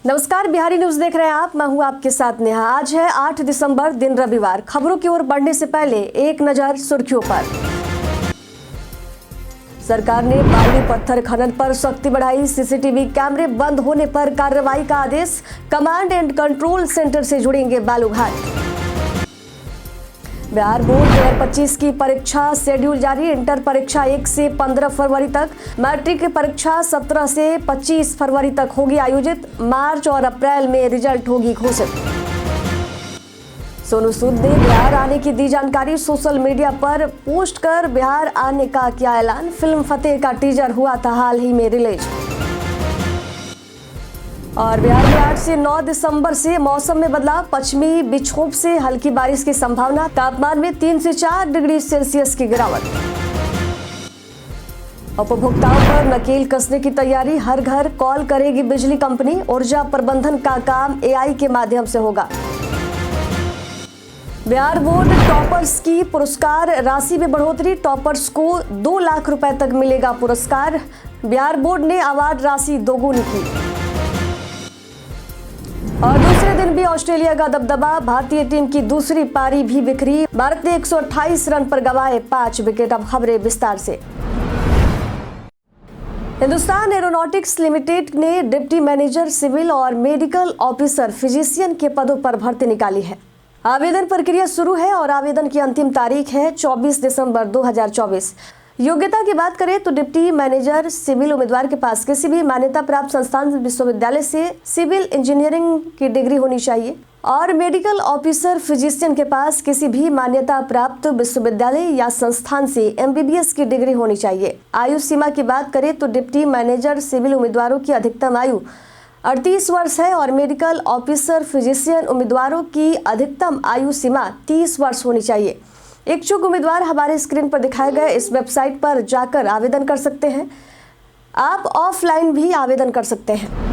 नमस्कार, बिहारी न्यूज देख रहे हैं आप। मैं हूं आपके साथ नेहा। आज है 8 दिसंबर, दिन रविवार। खबरों की ओर बढ़ने से पहले एक नजर सुर्खियों पर। सरकार ने बालू पत्थर खनन पर सख्ती बढ़ाई। सीसीटीवी कैमरे बंद होने पर कार्रवाई का आदेश। कमांड एंड कंट्रोल सेंटर से जुड़ेंगे बालू घाट। बिहार बोर्ड 2025 की परीक्षा शेड्यूल जारी। इंटर परीक्षा 1 से 15 फरवरी तक, मैट्रिक की परीक्षा 17 से 25 फरवरी तक होगी आयोजित। मार्च और अप्रैल में रिजल्ट होगी घोषित। सोनू सूद ने बिहार आने की दी जानकारी। सोशल मीडिया पर पोस्ट कर बिहार आने का किया ऐलान। फिल्म फतेह का टीजर हुआ था हाल ही में रिलीज। और बिहार में 8 से 9 दिसंबर से मौसम में बदलाव। पश्चिमी विक्षोभ से हल्की बारिश की संभावना। तापमान में 3 से 4 डिग्री सेल्सियस की गिरावट। उपभोक्ताओं पर नकेल कसने की तैयारी। हर घर कॉल करेगी बिजली कंपनी। ऊर्जा प्रबंधन का काम एआई के माध्यम से होगा। बिहार बोर्ड टॉपर्स की पुरस्कार राशि में बढ़ोतरी। टॉपर्स को 2 लाख रुपए तक मिलेगा पुरस्कार। बिहार बोर्ड ने अवार्ड राशि दोगुनी की। और दूसरे दिन भी ऑस्ट्रेलिया का दबदबा। भारतीय टीम की दूसरी पारी भी बिखरी। भारत ने 128 रन पर गंवाए 5 विकेट। अब खबरें विस्तार से। हिंदुस्तान एरोनॉटिक्स लिमिटेड ने डिप्टी मैनेजर सिविल और मेडिकल ऑफिसर फिजिशियन के पदों पर भर्ती निकाली है। आवेदन प्रक्रिया शुरू है और आवेदन की अंतिम तारीख है 24 दिसंबर 2024। योग्यता की बात करें तो डिप्टी मैनेजर सिविल उम्मीदवार के पास किसी भी मान्यता प्राप्त संस्थान विश्वविद्यालय से सिविल इंजीनियरिंग की डिग्री होनी चाहिए और मेडिकल ऑफिसर फिजिशियन के पास किसी भी मान्यता प्राप्त विश्वविद्यालय या संस्थान से एमबीबीएस की डिग्री होनी चाहिए। आयु सीमा की बात करें तो डिप्टी मैनेजर सिविल उम्मीदवारों की अधिकतम आयु 38 वर्ष है और मेडिकल ऑफिसर फिजिशियन उम्मीदवारों की अधिकतम आयु सीमा 30 वर्ष होनी चाहिए। इच्छुक उम्मीदवार हमारे स्क्रीन पर दिखाए गए इस वेबसाइट पर जाकर आवेदन कर सकते हैं। आप ऑफलाइन भी आवेदन कर सकते हैं।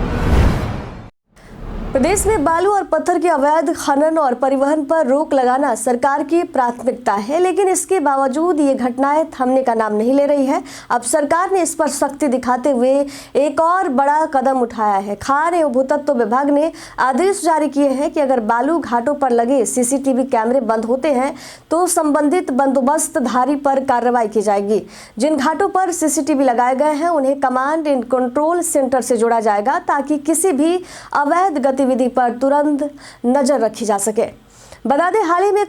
प्रदेश में बालू और पत्थर के अवैध खनन और परिवहन पर रोक लगाना सरकार की प्राथमिकता है, लेकिन इसके बावजूद ये घटनाएं थमने का नाम नहीं ले रही है। अब सरकार ने इस पर सख्ती दिखाते हुए एक और बड़ा कदम उठाया है। खान एवं भूतत्व विभाग ने आदेश जारी किए हैं कि अगर बालू घाटों पर लगे सीसीटीवी कैमरे बंद होते हैं तो संबंधित बंदोबस्तधारी पर कार्रवाई की जाएगी। जिन घाटों पर सीसीटीवी लगाए गए हैं उन्हें कमांड एंड कंट्रोल सेंटर से जोड़ा जाएगा ताकि किसी भी अवैध गतिविधि पर तुरंत नजर रखी जा सके। बता दें कि हाल ही में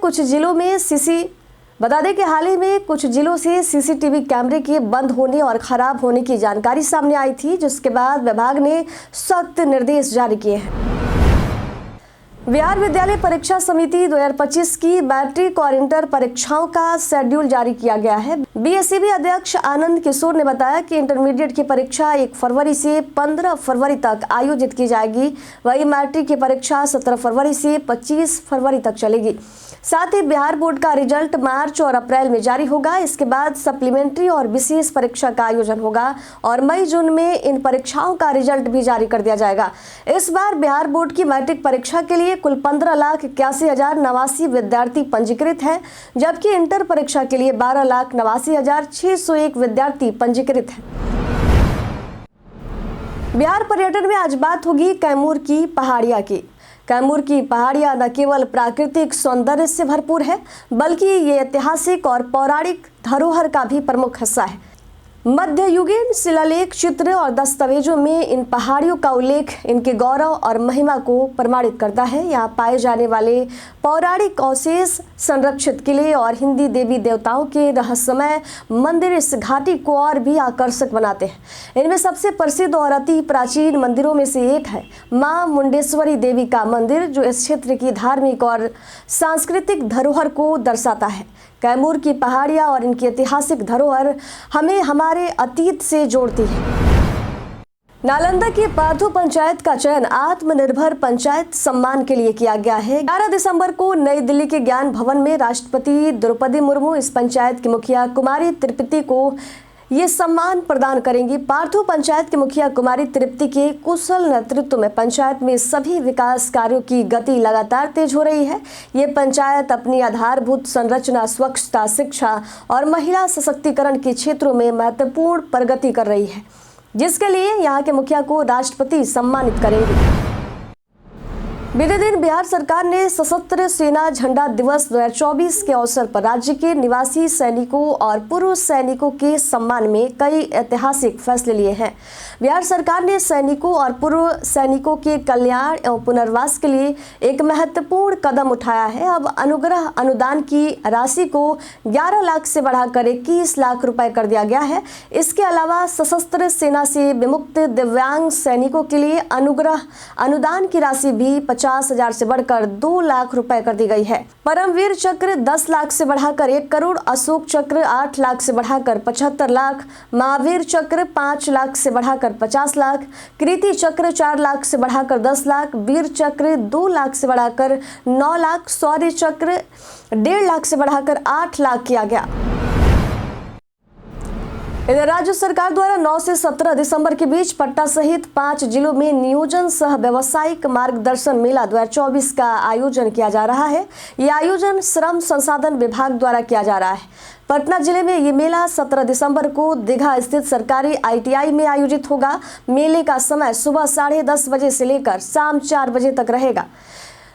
कुछ जिलों से सीसीटीवी कैमरे के बंद होने और खराब होने की जानकारी सामने आई थी, जिसके बाद विभाग ने सख्त निर्देश जारी किए हैं। बिहार विद्यालय परीक्षा समिति 2025 की मैट्रिक और इंटर परीक्षाओं का शेड्यूल जारी किया गया है। बीएसईबी अध्यक्ष आनंद किशोर ने बताया कि इंटरमीडिएट की परीक्षा 1 फरवरी से 15 फरवरी तक आयोजित की जाएगी। वहीं मैट्रिक की परीक्षा 17 फरवरी से 25 फरवरी तक चलेगी। साथ ही बिहार बोर्ड का रिजल्ट मार्च और अप्रैल में जारी होगा। इसके बाद सप्लीमेंट्री और विशेष परीक्षा का आयोजन होगा और मई जून में इन परीक्षाओं का रिजल्ट भी जारी कर दिया जाएगा। इस बार बिहार बोर्ड की मैट्रिक परीक्षा के लिए कुल 15,81,089 विद्यार्थी पंजीकृत हैं, जबकि इंटर परीक्षा के लिए 12,89,601 विद्यार्थी पंजीकृत हैं। बिहार पर्यटन में आज बात होगी कैमूर की पहाड़ियां की। कैमूर की पहाड़ियां न केवल प्राकृतिक सौंदर्य से भरपूर है, बल्कि ये ऐतिहासिक और पौराणिक धरोहर का भी प्रमुख हिस्सा है। मध्ययुगीन शिलालेख, चित्र और दस्तावेजों में इन पहाड़ियों का उल्लेख इनके गौरव और महिमा को प्रमाणित करता है। यहाँ पाए जाने वाले पौराणिक अवशेष, संरक्षित किले और हिंदी देवी देवताओं के रहस्यमय मंदिर इस घाटी को और भी आकर्षक बनाते हैं। इनमें सबसे प्रसिद्ध और अति प्राचीन मंदिरों में से एक है मां मुंडेश्वरी देवी का मंदिर, जो इस क्षेत्र की धार्मिक और सांस्कृतिक धरोहर को दर्शाता है। कैमूर की पहाड़ियां और इनकी ऐतिहासिक धरोहर हमें हमारे अतीत से जोड़ती है। नालंदा की पार्थो पंचायत का चयन आत्मनिर्भर पंचायत सम्मान के लिए किया गया है। 11 दिसंबर को नई दिल्ली के ज्ञान भवन में राष्ट्रपति द्रौपदी मुर्मू इस पंचायत की मुखिया कुमारी तृप्ति को ये सम्मान प्रदान करेंगी। पार्थो पंचायत की मुखिया कुमारी तृप्ति के कुशल नेतृत्व में पंचायत में सभी विकास कार्यों की गति लगातार तेज हो रही है। ये पंचायत अपनी आधारभूत संरचना, स्वच्छता, शिक्षा और महिला सशक्तिकरण के क्षेत्रों में महत्वपूर्ण प्रगति कर रही है, जिसके लिए यहाँ के मुखिया को राष्ट्रपति सम्मानित करेंगे। बीते दिन बिहार सरकार ने सशस्त्र सेना झंडा दिवस 2024 के अवसर पर राज्य के निवासी सैनिकों और पूर्व सैनिकों के सम्मान में कई ऐतिहासिक फैसले लिए हैं। बिहार सरकार ने सैनिकों और पूर्व सैनिकों के कल्याण एवं पुनर्वास के लिए एक महत्वपूर्ण कदम उठाया है। अब अनुग्रह अनुदान की राशि को 11 लाख से बढ़ाकर 21 लाख रुपए कर दिया गया है। इसके अलावा सशस्त्र सेना से विमुक्त दिव्यांग सैनिकों के लिए अनुग्रह अनुदान की राशि भी 50,000 से बढ़कर 2 लाख रुपए कर दी गई है। परमवीर चक्र 10 लाख से बढ़ाकर 1 करोड़, अशोक चक्र 8 लाख से बढ़ाकर 75 लाख, महावीर चक्र 5 लाख से बढ़ाकर 50 लाख, कीर्ति चक्र 4 लाख से बढ़ाकर 10 लाख, वीर चक्र 2 लाख से बढ़ाकर 9 लाख, शौर्य चक्र 1.5 लाख से बढ़ाकर 8 लाख किया गया। इधर राज्य सरकार द्वारा 9 से 17 दिसंबर के बीच पटना सहित 5 जिलों में नियोजन सह व्यावसायिक मार्गदर्शन मेला 2024 का आयोजन किया जा रहा है। यह आयोजन श्रम संसाधन विभाग द्वारा किया जा रहा है। पटना जिले में ये मेला 17 दिसंबर को दीघा स्थित सरकारी ITI में आयोजित होगा। मेले का समय सुबह 10:30 बजे से लेकर शाम 4 बजे तक रहेगा।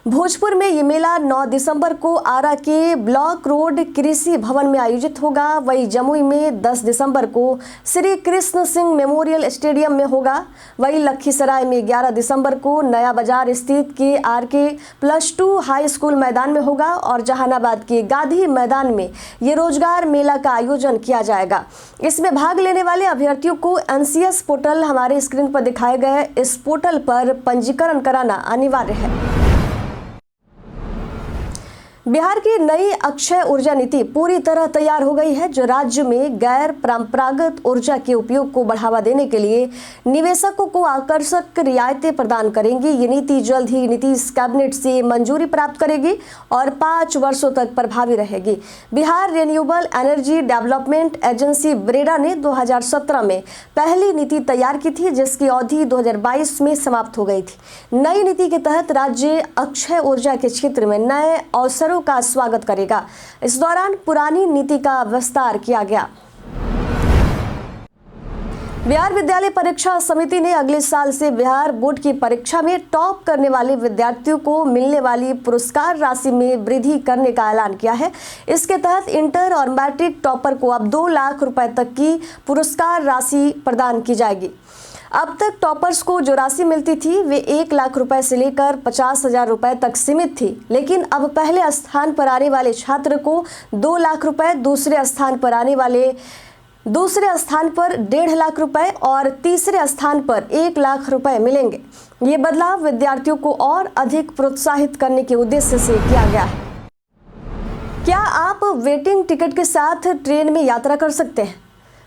भोजपुर में ये मेला 9 दिसंबर को आरा के ब्लॉक रोड कृषि भवन में आयोजित होगा। वहीं जमुई में 10 दिसंबर को श्री कृष्ण सिंह मेमोरियल स्टेडियम में होगा। वहीं लखीसराय में 11 दिसंबर को नया बाजार स्थित KRK+2 हाई स्कूल मैदान में होगा और जहानाबाद के गांधी मैदान में ये रोजगार मेला का आयोजन किया जाएगा। इसमें भाग लेने वाले अभ्यर्थियों को NCS पोर्टल, हमारे स्क्रीन पर दिखाए गए इस पोर्टल पर पंजीकरण कराना अनिवार्य है। बिहार की नई अक्षय ऊर्जा नीति पूरी तरह तैयार हो गई है, जो राज्य में गैर परंपरागत ऊर्जा के उपयोग को बढ़ावा देने के लिए निवेशकों को आकर्षक रियायतें प्रदान करेंगी। ये नीति जल्द ही नीतीश कैबिनेट से मंजूरी प्राप्त करेगी और 5 वर्षों तक प्रभावी रहेगी। Bihar renewable energy development agency Breda ने 2017 में पहली नीति तैयार की थी, जिसकी अवधि 2022 में समाप्त हो गई थी। नई नीति के तहत राज्य अक्षय ऊर्जा के क्षेत्र में नए अवसरों का स्वागत करेगा। इस दौरान पुरानी नीति का विस्तार किया गया। बिहार विद्यालय परीक्षा समिति ने अगले साल से बिहार बोर्ड की परीक्षा में टॉप करने वाले विद्यार्थियों को मिलने वाली पुरस्कार राशि में वृद्धि करने का ऐलान किया है। इसके तहत इंटर और मैट्रिक टॉपर को अब 2 लाख रुपए तक की पुरस्कार राशि प्रदान की जाएगी। अब तक टॉपर्स को जो राशि मिलती थी वे 1 लाख रुपए से लेकर 50,000 रुपए तक सीमित थी, लेकिन अब पहले स्थान पर आने वाले छात्र को 2 लाख रुपए, दूसरे स्थान पर 1.5 लाख रुपए और तीसरे स्थान पर 1 लाख रुपए मिलेंगे। ये बदलाव विद्यार्थियों को और अधिक प्रोत्साहित करने के उद्देश्य से किया गया है। क्या आप वेटिंग टिकट के साथ ट्रेन में यात्रा कर सकते हैं?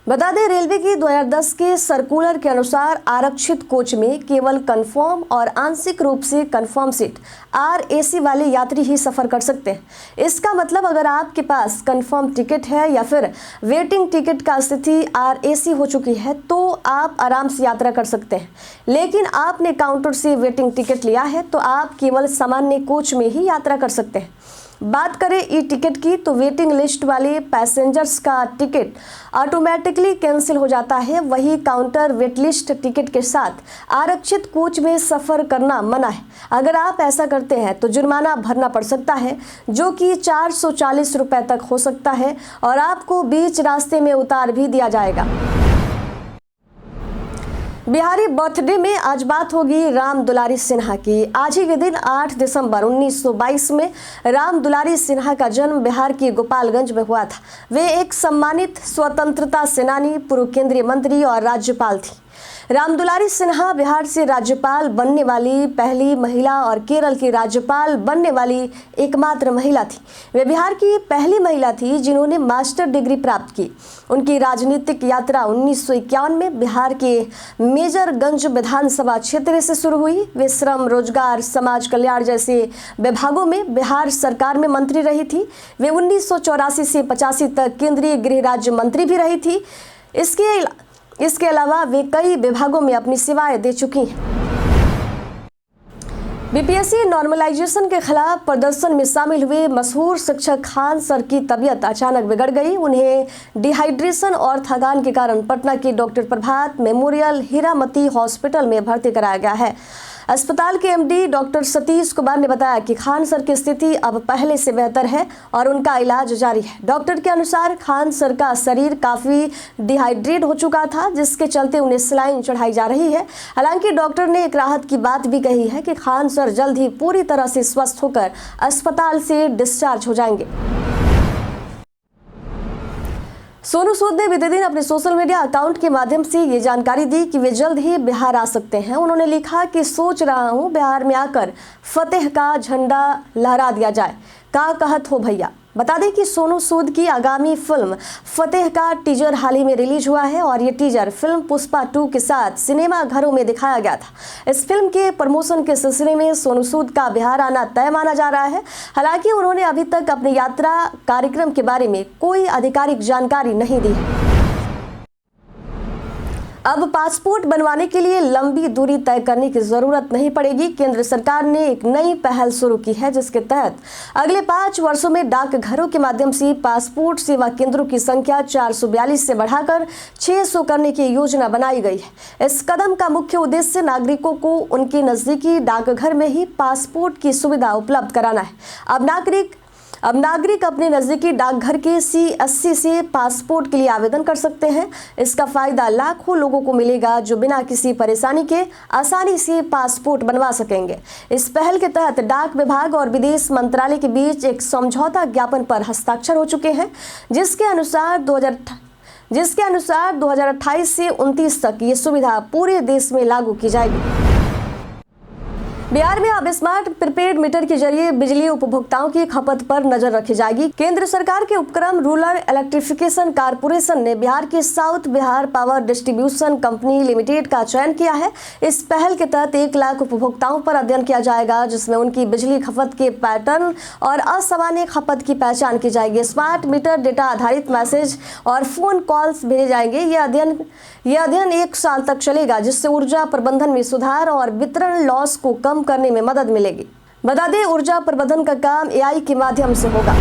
बता दें, रेलवे की 2010 के सर्कुलर के अनुसार आरक्षित कोच में केवल कंफर्म और आंशिक रूप से कंफर्म सीट RAC वाले यात्री ही सफर कर सकते हैं। इसका मतलब अगर आपके पास कंफर्म टिकट है या फिर वेटिंग टिकट का स्थिति RAC हो चुकी है तो आप आराम से यात्रा कर सकते हैं। लेकिन आपने काउंटर से वेटिंग टिकट लिया है तो आप केवल सामान्य कोच में ही यात्रा कर सकते हैं। बात करें ई टिकट की तो वेटिंग लिस्ट वाले पैसेंजर्स का टिकट ऑटोमेटिकली कैंसिल हो जाता है। वही काउंटर वेट लिस्ट टिकट के साथ आरक्षित कोच में सफ़र करना मना है। अगर आप ऐसा करते हैं तो जुर्माना भरना पड़ सकता है, जो कि 440 रुपये तक हो सकता है और आपको बीच रास्ते में उतार भी दिया जाएगा। बिहारी बर्थडे में आज बात होगी राम दुलारी सिन्हा की। आज ही के दिन 8 दिसंबर 1922 में राम दुलारी सिन्हा का जन्म बिहार के गोपालगंज में हुआ था। वे एक सम्मानित स्वतंत्रता सेनानी, पूर्व केंद्रीय मंत्री और राज्यपाल थी। राम दुलारी सिन्हा बिहार से राज्यपाल बनने वाली पहली महिला और केरल की राज्यपाल बनने वाली एकमात्र महिला थी। वे बिहार की पहली महिला थी जिन्होंने मास्टर डिग्री प्राप्त की। उनकी राजनीतिक यात्रा 1951 में बिहार के मेजरगंज विधानसभा क्षेत्र से शुरू हुई। वे श्रम, रोजगार, समाज कल्याण जैसे विभागों में बिहार सरकार में मंत्री रही थी। वे 1984 से 85 तक केंद्रीय गृह राज्य मंत्री भी रही थी। इसके अलावा वे कई विभागों में अपनी सेवाएं दे चुकी हैं। BPSC नॉर्मलाइजेशन के खिलाफ प्रदर्शन में शामिल हुए मशहूर शिक्षक खान सर की तबीयत अचानक बिगड़ गई। उन्हें डिहाइड्रेशन और थकान के कारण पटना के डॉक्टर प्रभात मेमोरियल हीरामती हॉस्पिटल में भर्ती कराया गया है। अस्पताल के एमडी डॉक्टर सतीश कुमार ने बताया कि खान सर की स्थिति अब पहले से बेहतर है और उनका इलाज जारी है। डॉक्टर के अनुसार खान सर का शरीर काफी डिहाइड्रेट हो चुका था, जिसके चलते उन्हें सलाइन चढ़ाई जा रही है। हालांकि डॉक्टर ने एक राहत की बात भी कही है कि खान सर जल्द ही पूरी तरह से स्वस्थ होकर अस्पताल से डिस्चार्ज हो जाएंगे। सोनू सूद ने बीते दिन अपने सोशल मीडिया अकाउंट के माध्यम से ये जानकारी दी कि वे जल्द ही बिहार आ सकते हैं। उन्होंने लिखा कि सोच रहा हूं बिहार में आकर फतेह का झंडा लहरा दिया जाए, का कहत हो भैया। बता दें कि सोनू सूद की आगामी फिल्म फतेह का टीजर हाल ही में रिलीज हुआ है और ये टीजर फिल्म पुष्पा 2 के साथ सिनेमा घरों में दिखाया गया था। इस फिल्म के प्रमोशन के सिलसिले में सोनू सूद का बिहार आना तय माना जा रहा है। हालांकि उन्होंने अभी तक अपनी यात्रा कार्यक्रम के बारे में कोई आधिकारिक जानकारी नहीं दी है। अब पासपोर्ट बनवाने के लिए लंबी दूरी तय करने की जरूरत नहीं पड़ेगी। केंद्र सरकार ने एक नई पहल शुरू की है, जिसके तहत अगले 5 वर्षों में डाकघरों के माध्यम से पासपोर्ट सेवा केंद्रों की संख्या 442 से बढ़ाकर 600 करने की योजना बनाई गई है। इस कदम का मुख्य उद्देश्य नागरिकों को उनके नजदीकी डाकघर में ही पासपोर्ट की सुविधा उपलब्ध कराना है। अब नागरिक अपने नजदीकी डाकघर के CSC से पासपोर्ट के लिए आवेदन कर सकते हैं। इसका फायदा लाखों लोगों को मिलेगा जो बिना किसी परेशानी के आसानी से पासपोर्ट बनवा सकेंगे। इस पहल के तहत डाक विभाग और विदेश मंत्रालय के बीच एक समझौता ज्ञापन पर हस्ताक्षर हो चुके हैं, जिसके अनुसार 2028 से 29 तक ये सुविधा पूरे देश में लागू की जाएगी। बिहार में अब स्मार्ट प्रीपेड मीटर के जरिए बिजली उपभोक्ताओं की खपत पर नजर रखी जाएगी। केंद्र सरकार के उपक्रम रूरल इलेक्ट्रिफिकेशन कारपोरेशन ने बिहार के south Bihar power distribution company limited का चयन किया है। इस पहल के तहत 1 लाख उपभोक्ताओं पर अध्ययन किया जाएगा, जिसमें उनकी बिजली खपत के पैटर्न और असामान्य खपत की पहचान की जाएगी। स्मार्ट मीटर डेटा आधारित मैसेज और फोन कॉल्स भेजे जाएंगे। यह अध्ययन 1 साल तक चलेगा, जिससे ऊर्जा प्रबंधन में सुधार और वितरण लॉस को कम करने में मदद मिलेगी। बता दें, ऊर्जा प्रबंधन का काम AI के माध्यम से होगा।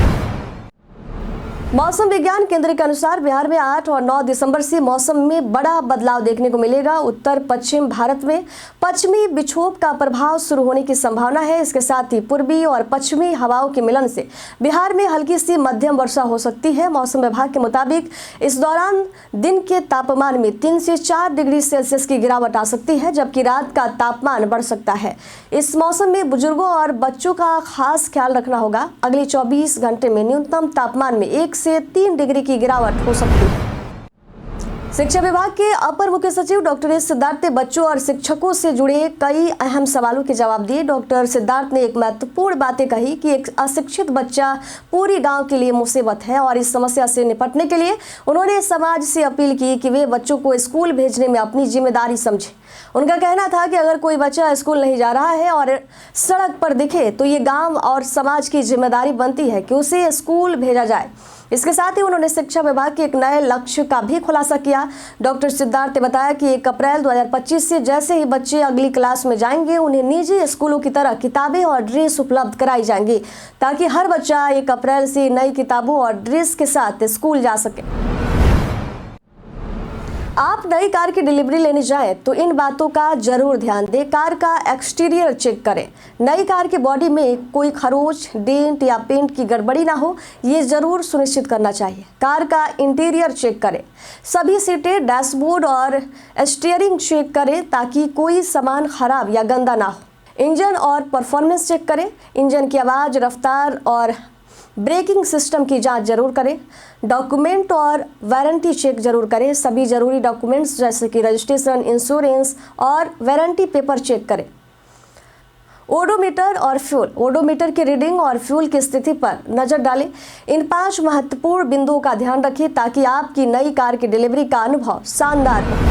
मौसम विज्ञान केंद्र के अनुसार बिहार में 8 और 9 दिसंबर से मौसम में बड़ा बदलाव देखने को मिलेगा। उत्तर पश्चिम भारत में पश्चिमी विक्षोभ का प्रभाव शुरू होने की संभावना है। इसके साथ ही पूर्वी और पश्चिमी हवाओं के मिलन से बिहार में हल्की सी मध्यम वर्षा हो सकती है। मौसम विभाग के मुताबिक इस दौरान दिन के तापमान में 3 से 4 डिग्री सेल्सियस की गिरावट आ सकती है, जबकि रात का तापमान बढ़ सकता है। इस मौसम में बुजुर्गों और बच्चों का खास ख्याल रखना होगा। अगले 24 घंटे में न्यूनतम तापमान में 1 से 3 डिग्री की गिरावट हो सकती है। शिक्षा विभाग के अपर मुख्य सचिव डॉक्टर एस सिद्धार्थ ने बच्चों और शिक्षकों से जुड़े कई अहम सवालों के जवाब दिए। डॉक्टर सिद्धार्थ ने एक महत्वपूर्ण बातें कही कि एक अशिक्षित बच्चा पूरी गांव के लिए मुसीबत है और इस समस्या से निपटने के लिए उन्होंने समाज से अपील की कि वे बच्चों को स्कूल भेजने में अपनी जिम्मेदारी समझें। उनका कहना था कि अगर कोई बच्चा स्कूल नहीं जा रहा है और सड़क पर दिखे तो ये गांव और समाज की जिम्मेदारी बनती है कि उसे स्कूल भेजा जाए। इसके साथ ही उन्होंने शिक्षा विभाग के एक नए लक्ष्य का भी खुलासा किया। डॉक्टर सिद्धार्थ ने बताया कि 1 अप्रैल 2025 से जैसे ही बच्चे अगली क्लास में जाएंगे, उन्हें निजी स्कूलों की तरह किताबें और ड्रेस उपलब्ध कराई जाएंगी, ताकि हर बच्चा 1 अप्रैल से नई किताबों और ड्रेस के साथ स्कूल जा सके। आप नई कार की डिलीवरी लेने जाएं तो इन बातों का जरूर ध्यान दें। कार का एक्सटीरियर चेक करें। नई कार की बॉडी में कोई खरोच, डेंट या पेंट की गड़बड़ी ना हो, ये जरूर सुनिश्चित करना चाहिए। कार का इंटीरियर चेक करें। सभी सीटें, डैशबोर्ड और स्टीयरिंग चेक करें ताकि कोई सामान खराब या गंदा ना हो। इंजन और परफॉर्मेंस चेक करें। इंजन की आवाज़, रफ्तार और ब्रेकिंग सिस्टम की जांच जरूर करें। डॉक्यूमेंट और वारंटी चेक जरूर करें। सभी जरूरी डॉक्यूमेंट्स जैसे कि रजिस्ट्रेशन, इंश्योरेंस और वारंटी पेपर चेक करें। ओडोमीटर और फ्यूल, ओडोमीटर की रीडिंग और फ्यूल की स्थिति पर नजर डालें। इन 5 महत्वपूर्ण बिंदुओं का ध्यान रखें ताकि आपकी नई कार की डिलीवरी का अनुभव शानदार हो।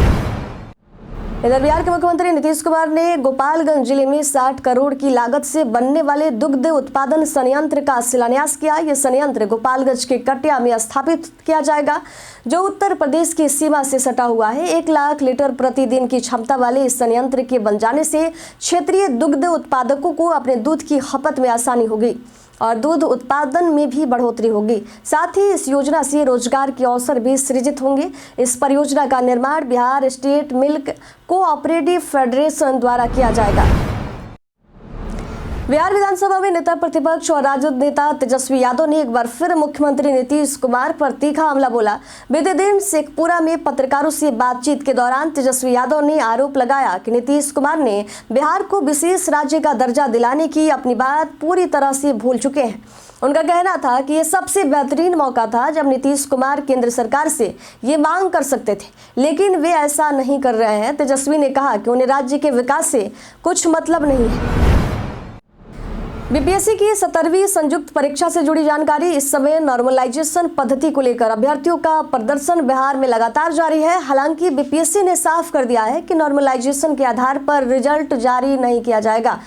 इधर बिहार के मुख्यमंत्री नीतीश कुमार ने गोपालगंज जिले में 60 करोड़ की लागत से बनने वाले दुग्ध उत्पादन संयंत्र का शिलान्यास किया। यह संयंत्र गोपालगंज के कटिया में स्थापित किया जाएगा, जो उत्तर प्रदेश की सीमा से सटा हुआ है। 1 लाख लीटर प्रतिदिन की क्षमता वाले इस संयंत्र के बन जाने से क्षेत्रीय दुग्ध उत्पादकों को अपने दूध की खपत में आसानी होगी और दूध उत्पादन में भी बढ़ोतरी होगी। साथ ही इस योजना से रोजगार के अवसर भी सृजित होंगे। इस परियोजना का निर्माण Bihar state milk cooperative federation द्वारा किया जाएगा। बिहार विधानसभा में नेता प्रतिपक्ष और राजद नेता तेजस्वी यादव ने एक बार फिर मुख्यमंत्री नीतीश कुमार पर तीखा हमला बोला। बीते दिन शेखपुरा में पत्रकारों से बातचीत के दौरान तेजस्वी यादव ने आरोप लगाया कि नीतीश कुमार ने बिहार को विशेष राज्य का दर्जा दिलाने की अपनी बात पूरी तरह से भूल चुके हैं। उनका कहना था कि यह सबसे बेहतरीन मौका था जब नीतीश कुमार केंद्र सरकार से ये मांग कर सकते थे, लेकिन वे ऐसा नहीं कर रहे हैं। तेजस्वी ने कहा कि उन्हें राज्य के विकास से कुछ मतलब नहीं है। बीपीएससी की 17वीं संयुक्त परीक्षा से जुड़ी जानकारी। इस समय नॉर्मलाइजेशन पद्धति को लेकर अभ्यर्थियों का प्रदर्शन बिहार में लगातार जारी है। हालांकि बीपीएससी ने साफ कर दिया है कि नॉर्मलाइजेशन के आधार पर रिजल्ट जारी नहीं किया जाएगा।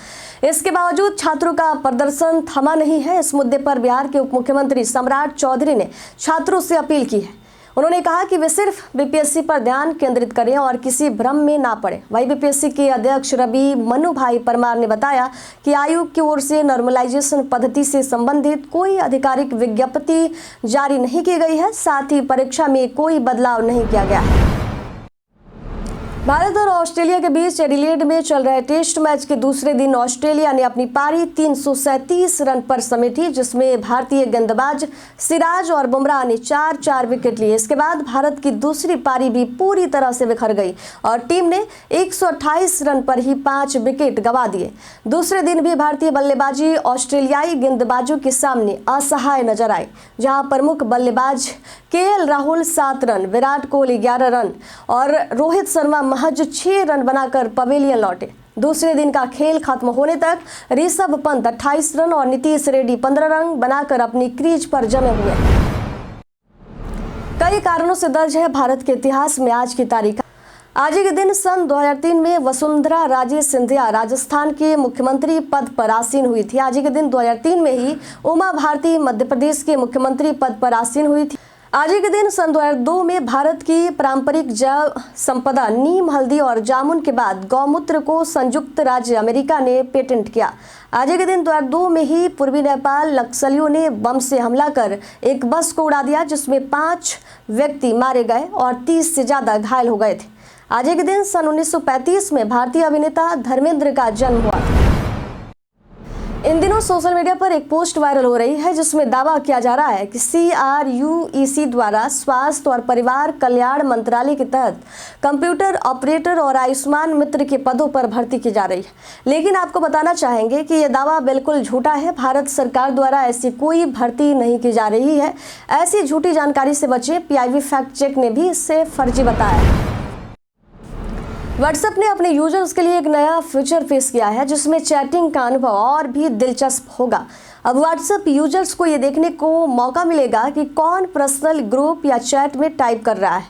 इसके बावजूद छात्रों का प्रदर्शन थमा नहीं है। इस मुद्दे पर बिहार के उप मुख्यमंत्री सम्राट चौधरी ने छात्रों से अपील की है। उन्होंने कहा कि वे सिर्फ बीपीएससी पर ध्यान केंद्रित करें और किसी भ्रम में ना पड़े। वहीं बीपीएससी के अध्यक्ष रवि मनु भाई परमार ने बताया कि आयोग की ओर से नॉर्मलाइजेशन पद्धति से संबंधित कोई आधिकारिक विज्ञप्ति जारी नहीं की गई है। साथ ही परीक्षा में कोई बदलाव नहीं किया गया है। भारत और ऑस्ट्रेलिया के बीच एडिलेड में चल रहे टेस्ट मैच के दूसरे दिन ऑस्ट्रेलिया ने अपनी पारी 337 रन पर समेटी, जिसमें भारतीय गेंदबाज सिराज और बुमराह ने 4-4 विकेट लिए। इसके बाद भारत की दूसरी पारी भी पूरी तरह से बिखर गई और टीम ने 128 रन पर ही 5 विकेट गंवा दिए। दूसरे दिन भी भारतीय बल्लेबाजी ऑस्ट्रेलियाई गेंदबाजों के सामने असहाय नजर आई, जहां प्रमुख बल्लेबाज KL Rahul 7 run, Virat Kohli 11 run और रोहित शर्मा महज 6 रन बनाकर पवेलियन लौटे। दूसरे दिन का खेल खत्म होने तक ऋषभ पंत 28 रन और नीतीश रेड्डी 15 रन बनाकर अपनी क्रीज पर जमे हुए। कई कारणों से दर्ज है भारत के इतिहास में आज की तारीख। आज के दिन सन 2003 में वसुंधरा राजे सिंधिया राजस्थान के मुख्यमंत्री पद पर आसीन हुई थी। आज के दिन 2003 में ही उमा भारती मध्य प्रदेश के मुख्यमंत्री पद पर आसीन हुई थी। आज के दिन सन 2002 में भारत की पारंपरिक जैव संपदा नीम, हल्दी और जामुन के बाद गौमूत्र को संयुक्त राज्य अमेरिका ने पेटेंट किया। आज के दिन 2002 में ही पूर्वी नेपाल नक्सलियों ने बम से हमला कर एक बस को उड़ा दिया, जिसमें 5 व्यक्ति मारे गए और 30 से ज्यादा घायल हो गए थे। आज के दिन सन 1935 में भारतीय अभिनेता धर्मेंद्र का जन्म हुआ था। इन दिनों सोशल मीडिया पर एक पोस्ट वायरल हो रही है, जिसमें दावा किया जा रहा है कि CRUEC द्वारा स्वास्थ्य और परिवार कल्याण मंत्रालय के तहत कंप्यूटर ऑपरेटर और आयुष्मान मित्र के पदों पर भर्ती की जा रही है। लेकिन आपको बताना चाहेंगे कि यह दावा बिल्कुल झूठा है। भारत सरकार द्वारा ऐसी कोई भर्ती नहीं की जा रही है। ऐसी झूठी जानकारी से बचें। PIB फैक्ट चेक ने भी इसे फर्जी बताया। व्हाट्सएप ने अपने यूजर्स के लिए एक नया फीचर पेश किया है, जिसमें चैटिंग का अनुभव और भी दिलचस्प होगा। अब व्हाट्सएप यूजर्स को ये देखने को मौका मिलेगा कि कौन पर्सनल ग्रुप या चैट में टाइप कर रहा है।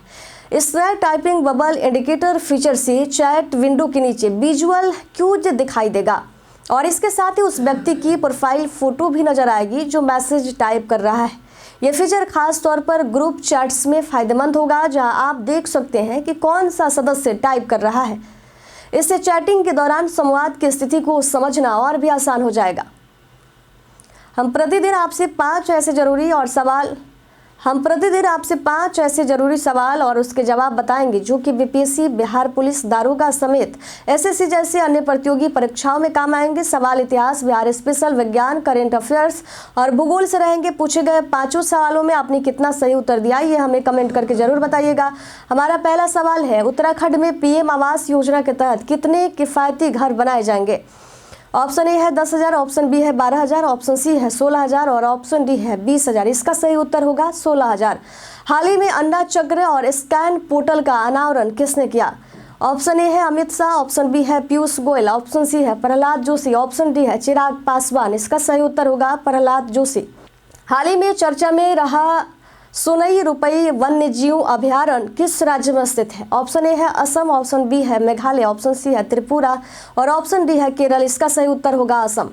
इस नए टाइपिंग बबल इंडिकेटर फीचर से चैट विंडो के नीचे विजुअल क्यूज दिखाई देगा और इसके साथ ही उस व्यक्ति की प्रोफाइल फोटो भी नजर आएगी जो मैसेज टाइप कर रहा है। यह फीचर खास तौर पर ग्रुप चैट्स में फायदेमंद होगा, जहां आप देख सकते हैं कि कौन सा सदस्य टाइप कर रहा है। इससे चैटिंग के दौरान संवाद की स्थिति को समझना और भी आसान हो जाएगा। हम प्रतिदिन आपसे 5 ऐसे जरूरी सवाल और उसके जवाब बताएंगे, जो कि बीपीएससी, बिहार पुलिस दारोगा समेत SSC जैसे अन्य प्रतियोगी परीक्षाओं में काम आएंगे। सवाल इतिहास, बिहार स्पेशल, विज्ञान, करेंट अफेयर्स और भूगोल से रहेंगे। पूछे गए 5 सवालों में आपने कितना सही उत्तर दिया, ये हमें कमेंट करके जरूर बताइएगा। हमारा पहला सवाल है, उत्तराखंड में PM आवास योजना के तहत कितने किफायती घर बनाए जाएंगे? ऑप्शन ए है 10,000, ऑप्शन बी है 12,000, ऑप्शन सी है 16,000 और ऑप्शन डी है 20,000। इसका सही उत्तर होगा 16,000। हाल ही में अन्ना चक्र और स्कैन पोर्टल का अनावरण किसने किया? ऑप्शन ए है अमित शाह, ऑप्शन बी है पीयूष गोयल, ऑप्शन सी है प्रहलाद जोशी, ऑप्शन डी है चिराग पासवान। इसका सही उत्तर होगा प्रहलाद जोशी। हाल ही में चर्चा में रहा सोनई रुपई वन्य जीव अभयारण्य किस राज्य में स्थित है? ऑप्शन ए है असम, ऑप्शन बी है मेघालय, ऑप्शन सी है त्रिपुरा और ऑप्शन डी है केरल। इसका सही उत्तर होगा असम।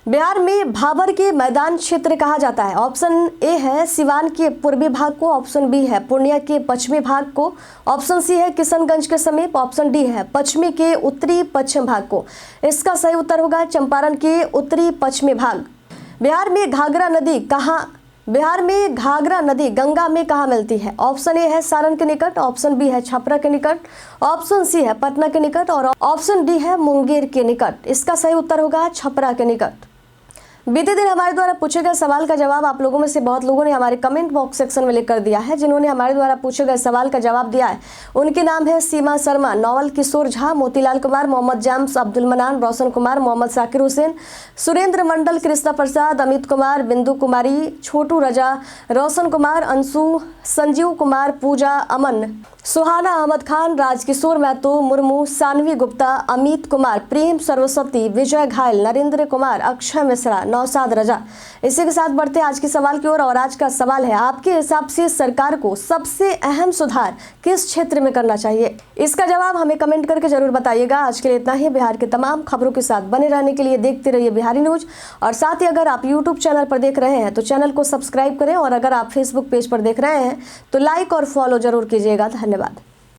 बिहार में भाबर के मैदान क्षेत्र कहा जाता है। ऑप्शन ए है सिवान के पूर्वी भाग को, ऑप्शन बी है पूर्णिया के पश्चिमी भाग को, ऑप्शन सी है किशनगंज के समीप, ऑप्शन डी है पश्चिमी के उत्तरी पश्चिम भाग को। इसका सही उत्तर होगा चंपारण के उत्तरी पश्चिमी भाग। बिहार में घाघरा नदी कहाँ बिहार में घाघरा नदी गंगा में कहाँ मिलती है? ऑप्शन ए है सारण के निकट, ऑप्शन बी है छपरा के निकट, ऑप्शन सी है पटना के निकट और ऑप्शन डी है मुंगेर के निकट। इसका सही उत्तर होगा छपरा के निकट। बीते दिन हमारे द्वारा पूछे गए सवाल का जवाब आप लोगों में से बहुत लोगों ने हमारे कमेंट बॉक्स सेक्शन में लिख कर दिया है। जिन्होंने हमारे द्वारा पूछे गए सवाल का जवाब दिया है उनके नाम है सीमा शर्मा, नवल किशोर झा, मोतीलाल कुमार, मोहम्मद जेम्स, अब्दुल मनान, रोशन कुमार, मोहम्मद साकिर हुसैन, सुरेंद्र मंडल, कृष्णा प्रसाद, अमित कुमार, बिंदु कुमारी, छोटू रजा, रोशन कुमार, अंशु, संजीव कुमार, पूजा, अमन, सुहाना अहमद खान, राजकिशोर महतो मुर्मू, सानवी गुप्ता, अमित कुमार, प्रेम सरस्वती, विजय घायल, नरेंद्र कुमार, अक्षय मिश्रा, नौसाद रजा। इसी के साथ बढ़ते आज के सवाल की ओर और आज का सवाल है आपके हिसाब से सरकार को सबसे अहम सुधार किस क्षेत्र में करना चाहिए? इसका जवाब हमें कमेंट करके जरूर बताइएगा। आज के लिए इतना ही। बिहार के तमाम खबरों के साथ बने रहने के लिए देखते रहिए बिहारी न्यूज और साथ ही अगर आप यूट्यूब चैनल पर देख रहे हैं तो चैनल को सब्सक्राइब करें और अगर आप फेसबुक पेज पर देख रहे हैं तो लाइक और फॉलो जरूर कीजिएगा। धन्यवाद।